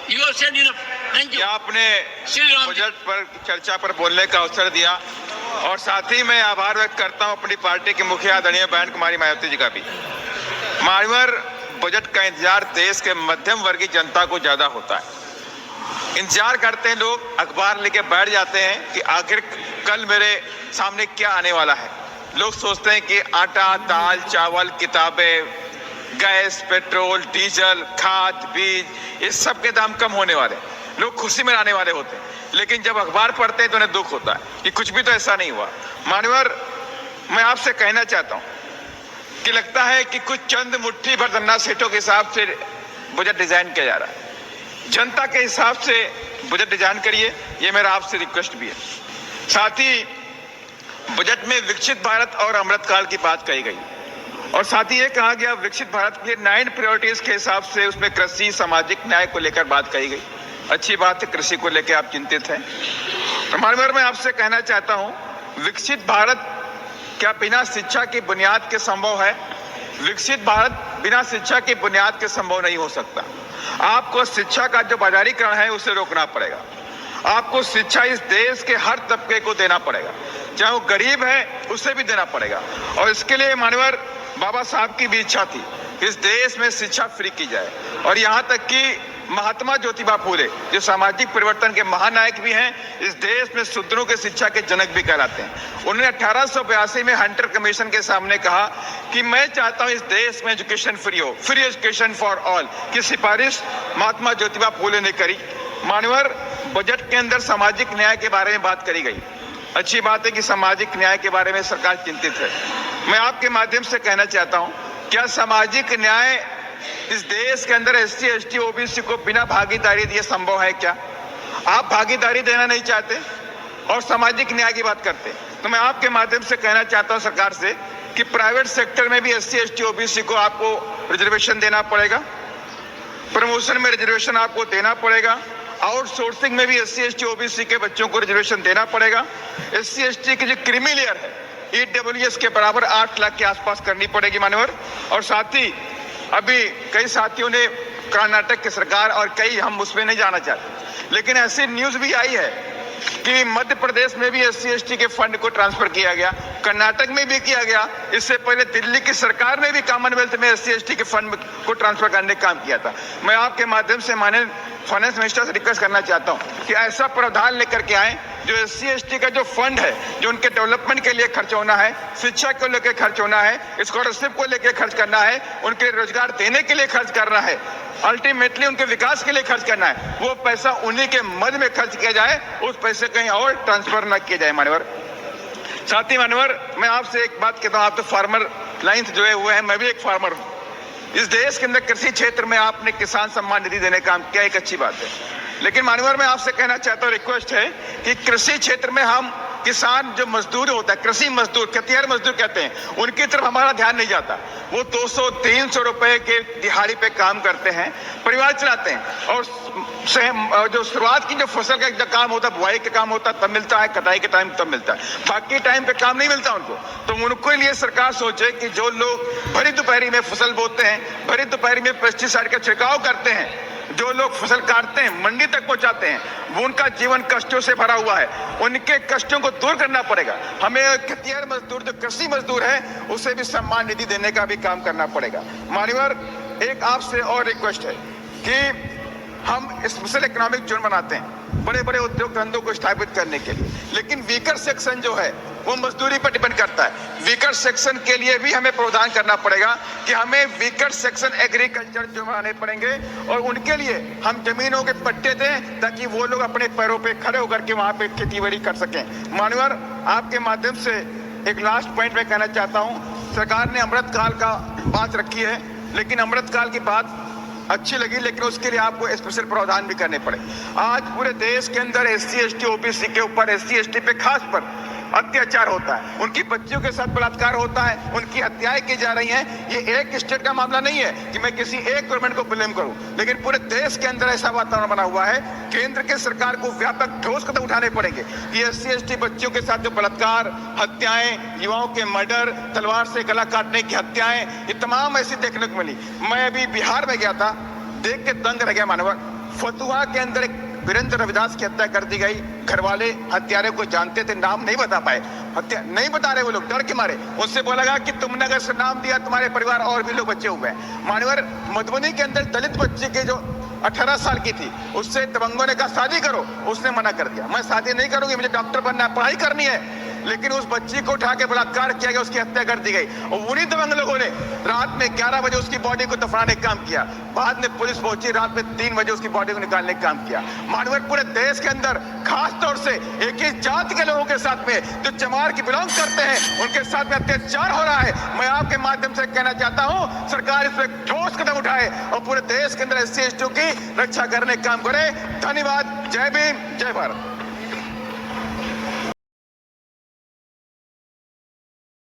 You have said enough. Thank you. आपने Shri Ram ji. Budget पर चर्चा पर बोलने का अवसर दिया और साथ ही मैं आभार व्यक्त करता हूं अपनी पार्टी की मुखिया आदरणीय बहन कुमारी मायावती जी का भी। मान्यवर, बजट का इंतजार देश के मध्यम वर्गीय जनता को ज्यादा होता है। इंतजार करते हैं लोग, अखबार लेके बैठ जाते हैं कि आखिर कल मेरे सामने क्या आने वाला है। लोग सोचते हैं कि आटा, दाल, चावल, किताबें, गैस, पेट्रोल, डीजल, खाद, बीज, इस सब के दाम कम होने वाले, लोग खुशी में आने वाले होते हैं। लेकिन जब अखबार पढ़ते हैं तो उन्हें दुख होता है कि कुछ भी तो ऐसा नहीं हुआ। मान्यवर, मैं आपसे कहना चाहता हूं कि लगता है कि कुछ चंद मुट्ठी भर धन्ना सेठों के हिसाब से बजट डिजाइन किया जा रहा है। जनता के हिसाब से बजट डिजाइन करिए, ये मेरा आपसे रिक्वेस्ट भी है। साथ ही बजट में विकसित भारत और अमृतकाल की बात कही गई और साथ ही ये कहा गया विकसित भारत के लिए 9 प्रायोरिटीज के हिसाब से उसमें कृषि, सामाजिक न्याय को लेकर बात कही गई। अच्छी बात है, कृषि को लेकर आप चिंतित हैं। मानवर, मैं आपसे कहना चाहता हूं, विकसित भारत क्या बिना शिक्षा की बुनियाद के संभव है? विकसित भारत बिना शिक्षा की बुनियाद के संभव नहीं हो सकता। आपको शिक्षा का जो बाजारीकरण है उसे रोकना पड़ेगा। आपको शिक्षा इस देश के हर तबके को देना पड़ेगा, चाहे वो गरीब है उसे भी देना पड़ेगा। और इसके लिए मानवर बाबा साहब की भी इच्छा थी इस देश में शिक्षा फ्री की जाए। और यहाँ तक कि महात्मा ज्योतिबा फूले जो सामाजिक परिवर्तन के महानायक भी हैं, इस देश में शूद्रों के शिक्षा के जनक भी कहलाते हैं। उन्होंने 1882 में हंटर कमीशन के सामने कहा कि मैं चाहता हूं इस देश में एजुकेशन फ्री हो, फ्री एजुकेशन फॉर ऑल की सिफारिश महात्मा ज्योतिबा फूले ने करी। मानवर, बजट के अंदर सामाजिक न्याय के बारे में बात करी गई। अच्छी बात है कि सामाजिक न्याय के बारे में सरकार चिंतित है। मैं आपके माध्यम से कहना चाहता हूं, क्या सामाजिक न्याय इस देश के अंदर SC, ST, OBC को बिना भागीदारी दिए संभव है क्या? आप भागीदारी देना नहीं चाहते और सामाजिक न्याय की बात करते, तो मैं आपके माध्यम से कहना चाहता हूं सरकार से कि प्राइवेट सेक्टर में भी SC, ST, OBC को आपको रिजर्वेशन देना पड़ेगा, प्रमोशन में रिजर्वेशन आपको देना पड़ेगा, आउटसोर्सिंग में भी SC, ST, OBC के बच्चों को रिजर्वेशन देना पड़ेगा। SC, ST की जो क्रीमी लेयर है EWS के बराबर 8 लाख के आसपास करनी पड़ेगी मान्यवर। और साथ ही अभी कई साथियों ने कर्नाटक की सरकार और कई, हम उसमें नहीं जाना चाहते, लेकिन ऐसी न्यूज भी आई है कि मध्य प्रदेश में भी SC, ST के फंड को ट्रांसफर किया गया, कर्नाटक में भी किया गया। इससे पहले दिल्ली की सरकार ने भी कॉमनवेल्थ में SC, ST के फंड को ट्रांसफर करने का काम किया था। मैं आपके माध्यम से माननीय फाइनेंस मिनिस्टर से रिक्वेस्ट करना चाहता हूं कि ऐसा प्रावधान लेकर के आए जो SC, ST का जो फंड है, जो उनके डेवलपमेंट के लिए खर्च होना है, शिक्षा को लेकर खर्च होना है, स्कॉलरशिप को लेकर खर्च करना है, उनके रोजगार देने के लिए खर्च करना है, अल्टीमेटली उनके विकास के लिए खर्च करना है, वो पैसा उन्हीं के मद में खर्च किया जाए, उस पैसे कहीं और ट्रांसफर न किया जाए मान्यवर। साथ ही मान्यवर, मैं आपसे एक बात कहता हूं, आप तो फार्मर लाइन से जुड़े हुए हैं, मैं भी एक फार्मर हूं। इस देश के अंदर कृषि क्षेत्र में आपने किसान सम्मान निधि देने का काम किया, एक अच्छी बात है। लेकिन मान्यवर, मैं आपसे कहना चाहता हूं, रिक्वेस्ट है कि कृषि क्षेत्र में हम किसान जो मजदूर होता है, कृषि मजदूर, खेतिहर मजदूर कहते हैं, उनकी तरफ हमारा ध्यान नहीं जाता। वो 200-300 रुपए के दिहाड़ी पे काम करते हैं, परिवार चलाते हैं, और जो शुरुआत की जो फसल का जो काम होता है, बुआई का काम होता है तब मिलता है, कटाई के टाइम तब मिलता है, बाकी टाइम पे काम नहीं मिलता उनको। तो उनको लिए सरकार सोचे कि जो लोग भरी दोपहरी में फसल बोते हैं, भरी दोपहरी में पेस्टिसाइड का छिड़काव करते हैं, जो लोग फसल काटते हैं, मंडी तक पहुंचाते हैं, वो उनका जीवन कष्टों से भरा हुआ है, उनके कष्टों को दूर करना पड़ेगा। हमें खेतिहर मजदूर जो कृषि मजदूर है उसे भी सम्मान निधि देने का भी काम करना पड़ेगा। मान्यवर, एक आपसे और रिक्वेस्ट है कि हम स्पेशल इकोनॉमिक जोन बनाते हैं बड़े बड़े उद्योग धंधों को स्थापित करने के लिए, लेकिन वीकर सेक्शन जो है वो मजदूरी पर डिपेंड करता है। वीकर सेक्शन के लिए भी हमें प्रावधान करना पड़ेगा कि हमें वीकर सेक्शन एग्रीकल्चर जो बनाने पड़ेंगे और उनके लिए हम जमीनों के पट्टे दें ताकि वो लोग अपने पैरों पे खड़े होकर के वहां पे खेती बाड़ी कर सकें। मान्यवर, आपके माध्यम से एक लास्ट पॉइंट में कहना चाहता हूं, सरकार ने अमृतकाल का बात रखी है, लेकिन अमृतकाल की बात अच्छी लगी, लेकिन उसके लिए आपको स्पेशल प्रावधान भी करने पड़े। आज पूरे देश के अंदर SC, ST, OBC के ऊपर, SC, ST पे खास पर अत्याचार होता है, उनकी बच्चियों के साथ बलात्कार होता है, उनकी हत्याएं की जा रही हैं। ये एक स्टेट का मामला नहीं है कि मैं किसी एक गवर्नमेंट को ब्लेम करूं, लेकिन पूरे देश के अंदर ऐसा वातावरण बना हुआ है। केंद्र के सरकार को व्यापक ठोस कदम उठाने पड़ेंगे कि SC, ST बच्चियों के साथ जो बलात्कार, हत्याएं, युवाओं के मर्डर, तलवार से गला काटने की हत्याएं, ये तमाम ऐसी देखने को मिली। मैं अभी बिहार में गया था, देख के दंग रह गया मानवर। फतुहा के अंदर एक वीरेंद्र रविदास की हत्या कर दी गई। घर वाले हत्यारे को जानते थे, नाम नहीं बता पाए, हत्या नहीं बता रहे वो लोग डर के मारे। उससे बोला गया कि तुमने अगर इसका नाम दिया तुम्हारे परिवार और भी लोग बचे हुए हैं। मान्यवर मधुबनी के अंदर दलित बच्चे के जो 18 साल की थी, उससे दबंगों ने कहा शादी करो, उसने मना कर दिया, मैं शादी नहीं करूंगी, मुझे डॉक्टर बनना है, पढ़ाई करनी है। लेकिन उस बच्ची को उठा के बलात्कार किया गया, उसकी हत्या कर दी गई और उन्हीं दबंग लोगों ने रात में 11 बजे उसकी बॉडी को दफनाने का काम किया। बाद में पुलिस पहुंची, रात में 3 बजे उसकी बॉडी को निकालने का काम किया। मानवर पूरे देश के अंदर खास तौर से एक ही जाति के लोगों के साथ में जो चमार की बिलोंग करते हैं उनके साथ में अत्याचार हो रहा है। मैं आपके माध्यम से कहना चाहता हूं सरकार इस पर ठोस कदम उठाए और पूरे देश के अंदर SC ST की रक्षा करने का काम करे। धन्यवाद। जय भीम, जय भारत।